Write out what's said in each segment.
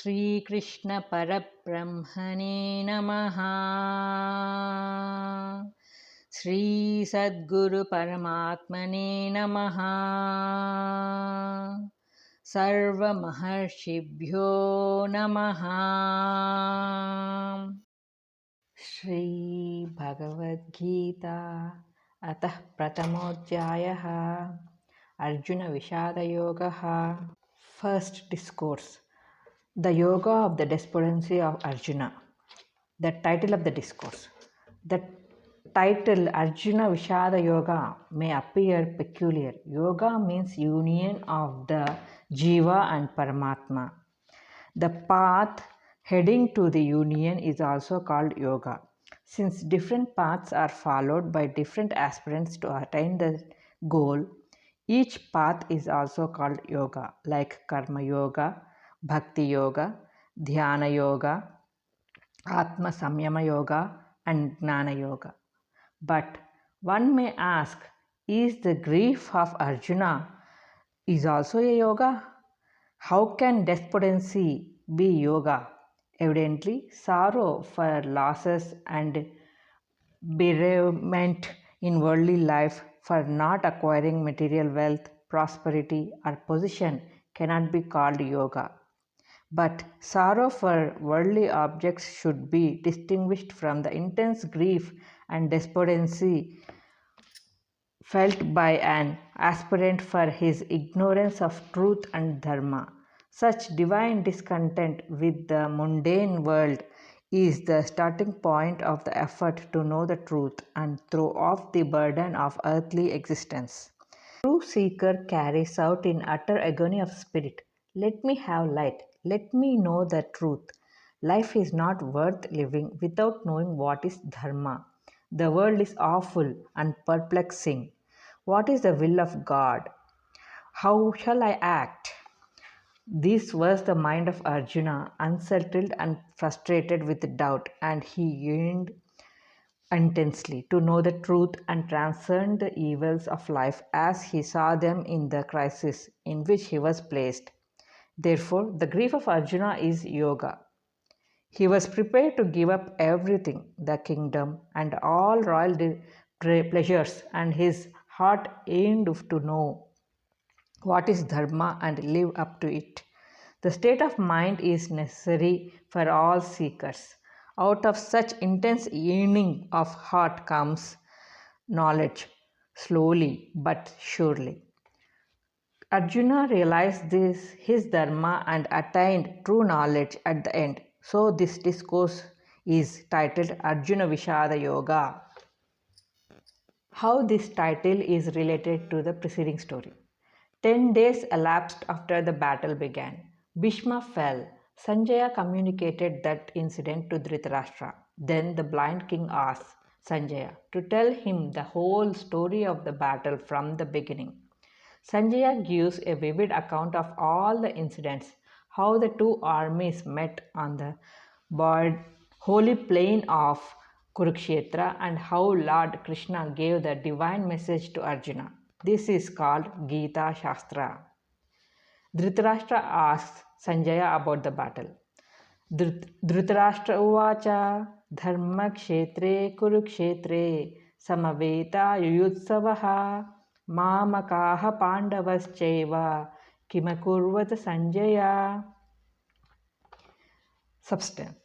Shri Krishna Parabrahmane Namaha. Shri Sadguru Paramatmane Namaha. Sarva Maharshibhyo Namaha. Shri Bhagavadgita Atah Pratamodhyayaha Arjuna Vishada Yogaha. First discourse. The Yoga of the Despodency of Arjuna. The title of the discourse. The title Arjuna Vishada Yoga may appear peculiar. Yoga means union of the Jiva and Paramatma. The path heading to the union is also called yoga. Since different paths are followed by different aspirants to attain the goal, each path is also called yoga, like Karma Yoga, Bhakti Yoga, Dhyana Yoga, Atma Samyama Yoga, and Gnana Yoga. But one may ask, is the grief of Arjuna is also a yoga? How can despondency be yoga? Evidently, sorrow for losses and bereavement in worldly life, for not acquiring material wealth, prosperity, or position cannot be called yoga. But sorrow for worldly objects should be distinguished from the intense grief and despondency felt by an aspirant for his ignorance of truth and dharma. Such divine discontent with the mundane world is the starting point of the effort to know the truth and throw off the burden of earthly existence. True seeker carries out in utter agony of spirit, "Let me have light, let me know the truth." Life is not worth living without knowing what is dharma. The world is awful and perplexing. What is the will of God? How shall I act? This was the mind of Arjuna, unsettled and frustrated with doubt, and he yearned intensely to know the truth and transcend the evils of life as he saw them in the crisis in which he was placed. Therefore, the grief of Arjuna is yoga. He was prepared to give up everything, the kingdom and all royal pleasures, and his heart yearned to know what is dharma and live up to it. The state of mind is necessary for all seekers. Out of such intense yearning of heart comes knowledge, slowly but surely. Arjuna realized this his dharma and attained true knowledge at the end. So this discourse is titled Arjuna Vishada Yoga. How this title is related to the preceding story. 10 days elapsed after the battle began. Bhishma fell. Sanjaya communicated that incident to Dhritarashtra. Then the blind king asked Sanjaya to tell him the whole story of the battle from the beginning. Sanjaya gives a vivid account of all the incidents, how the two armies met on the holy plain of Kurukshetra, and how Lord Krishna gave the divine message to Arjuna. This is called Gita Shastra. Dhritarashtra asks Sanjaya about the battle. Dhritarashtra uvacha dharma kshetre kurukshetre samaveta yuyutsavaha mamakaha pandavaschaiva kimakurvata Sanjaya. Substance.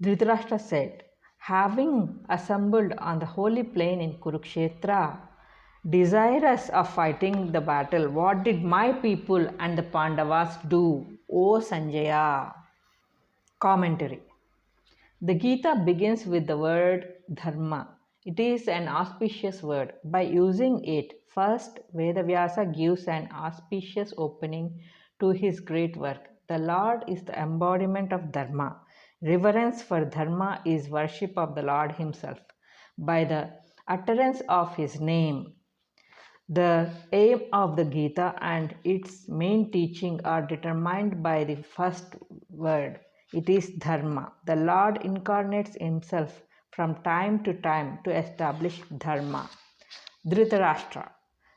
Dhritarashtra said, having assembled on the holy plain in Kurukshetra, desirous of fighting the battle, what did my people and the Pandavas do, O Sanjaya? Commentary. The Gita begins with the word dharma. It is an auspicious word. By using it, first Vedavyasa gives an auspicious opening to his great work. The Lord is the embodiment of dharma. Reverence for dharma is worship of the Lord himself. By the utterance of his name, the aim of the Gita and its main teaching are determined by the first word. It is dharma. The Lord incarnates himself from time to time to establish dharma. Dhritarashtra.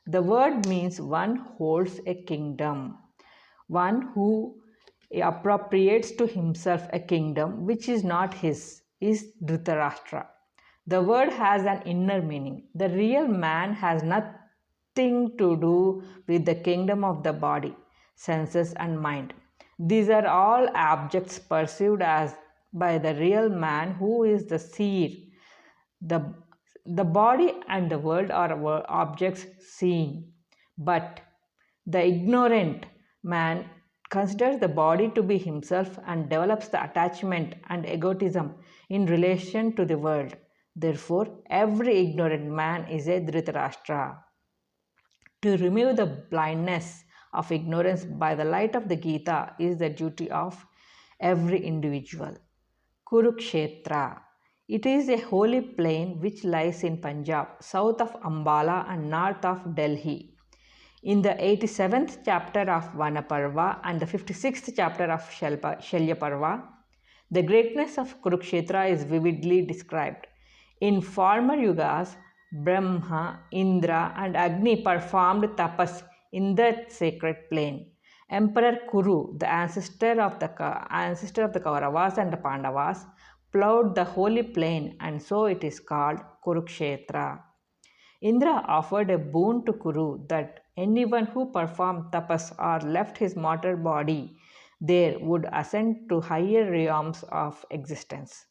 The word means one holds a kingdom, one who He appropriates to himself a kingdom which is not his, is Dhritarashtra. The word has an inner meaning. The real man has nothing to do with the kingdom of the body, senses, and mind. These are all objects perceived as by the real man who is the seer. The, the body and the world are objects seen, but the ignorant man considers the body to be himself and develops the attachment and egotism in relation to the world. Therefore, every ignorant man is a Dhritarashtra. To remove the blindness of ignorance by the light of the Gita is the duty of every individual. Kurukshetra. It is a holy plain which lies in Punjab, south of Ambala and north of Delhi. In the 87th chapter of Vanaparva and the 56th chapter of Shalyaparva, the greatness of Kurukshetra is vividly described. In former yugas, Brahma, Indra, and Agni performed tapas in that sacred plain. Emperor Kuru, the ancestor of the Kauravas and the Pandavas, plowed the holy plain, and so it is called Kurukshetra. Indra offered a boon to Kuru that anyone who performed tapas or left his mortal body there would ascend to higher realms of existence.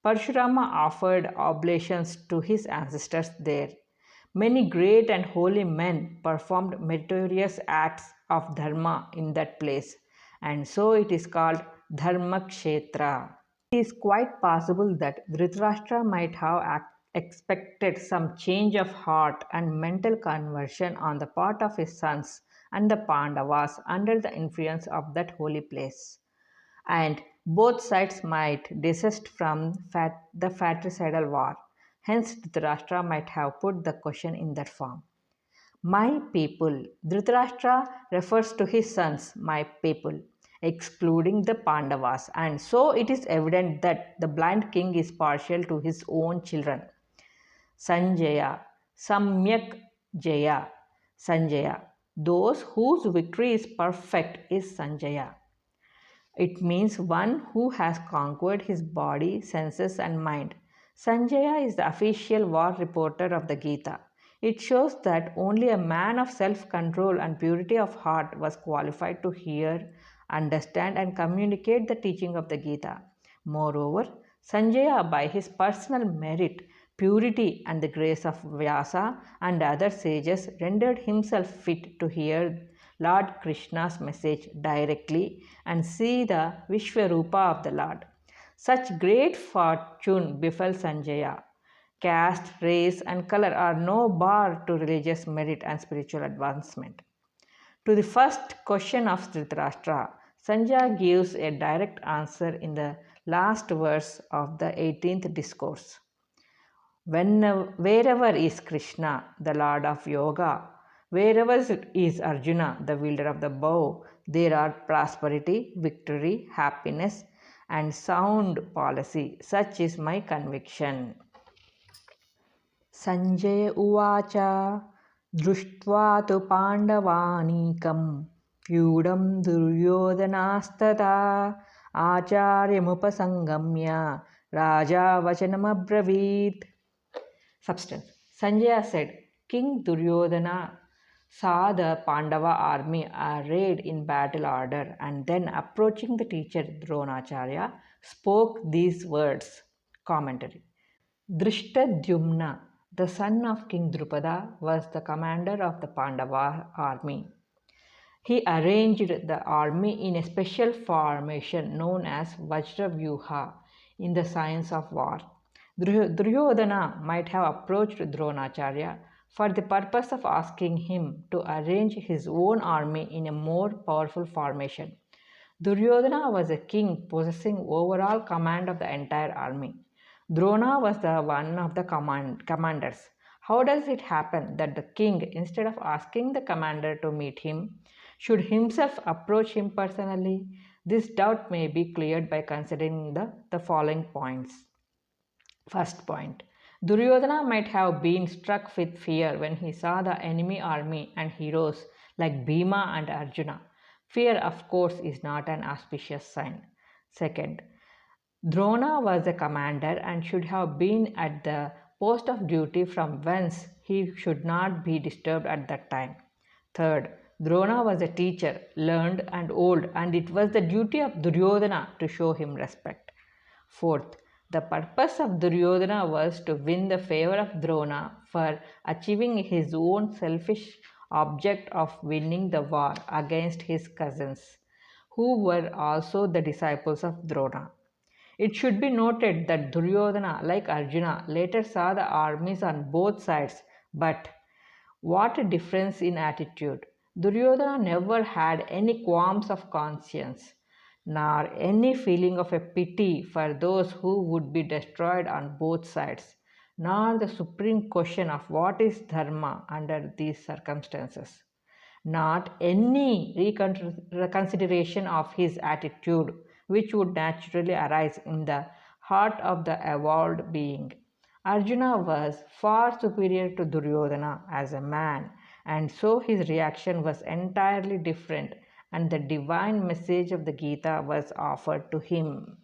Parshurama offered oblations to his ancestors there. Many great and holy men performed meritorious acts of dharma in that place, and so it is called Dharmakshetra. It is quite possible that Dhritarashtra might have expected some change of heart and mental conversion on the part of his sons and the Pandavas under the influence of that holy place, and both sides might desist from the fratricidal war. Hence, Dhritarashtra might have put the question in that form. My people. Dhritarashtra refers to his sons, my people, excluding the Pandavas, and so it is evident that the blind king is partial to his own children. Sanjaya, Samyak Jaya, Sanjaya. Those whose victory is perfect is Sanjaya. It means one who has conquered his body, senses, and mind. Sanjaya is the official war reporter of the Gita. It shows that only a man of self control and purity of heart was qualified to hear, understand, and communicate the teaching of the Gita. Moreover, Sanjaya, by his personal merit, purity, and the grace of Vyasa and other sages, rendered himself fit to hear Lord Krishna's message directly and see the Vishwarupa of the Lord. Such great fortune befell Sanjaya. Caste, race, and color are no bar to religious merit and spiritual advancement. To the first question of Dhritarashtra, Sanjaya gives a direct answer in the last verse of the 18th discourse. Wherever is Krishna, the Lord of Yoga, wherever is Arjuna, the wielder of the bow, there are prosperity, victory, happiness, and sound policy. Such is my conviction. Sanjaya Uvacha Drushtva tu Pandavanikam Pyudam Duryodhanastata Acharyamupasangamya Raja Vachanamabravit. Substance. Sanjaya said, King Duryodhana saw the Pandava army arrayed in battle order and then approaching the teacher Dronacharya spoke these words. Commentary. Drishtadyumna, the son of King Drupada, was the commander of the Pandava army. He arranged the army in a special formation known as Vajravyuha in the science of war. Duryodhana might have approached Dronacharya for the purpose of asking him to arrange his own army in a more powerful formation. Duryodhana was a king possessing overall command of the entire army. Drona was the one of the commanders. How does it happen that the king, instead of asking the commander to meet him, should himself approach him personally? This doubt may be cleared by considering the following points. First point. Duryodhana might have been struck with fear when he saw the enemy army and heroes like Bhima and Arjuna. Fear, of course, is not an auspicious sign. Second, Drona was a commander and should have been at the post of duty from whence he should not be disturbed at that time. Third, Drona was a teacher, learned and old, and it was the duty of Duryodhana to show him respect. Fourth, the purpose of Duryodhana was to win the favor of Drona for achieving his own selfish object of winning the war against his cousins, who were also the disciples of Drona. It should be noted that Duryodhana, like Arjuna, later saw the armies on both sides, but what a difference in attitude! Duryodhana never had any qualms of conscience, nor any feeling of a pity for those who would be destroyed on both sides, nor the supreme question of what is dharma under these circumstances. Not any reconsideration of his attitude, which would naturally arise in the heart of the evolved being. Arjuna was far superior to Duryodhana as a man, and so his reaction was entirely different, and the divine message of the Gita was offered to him.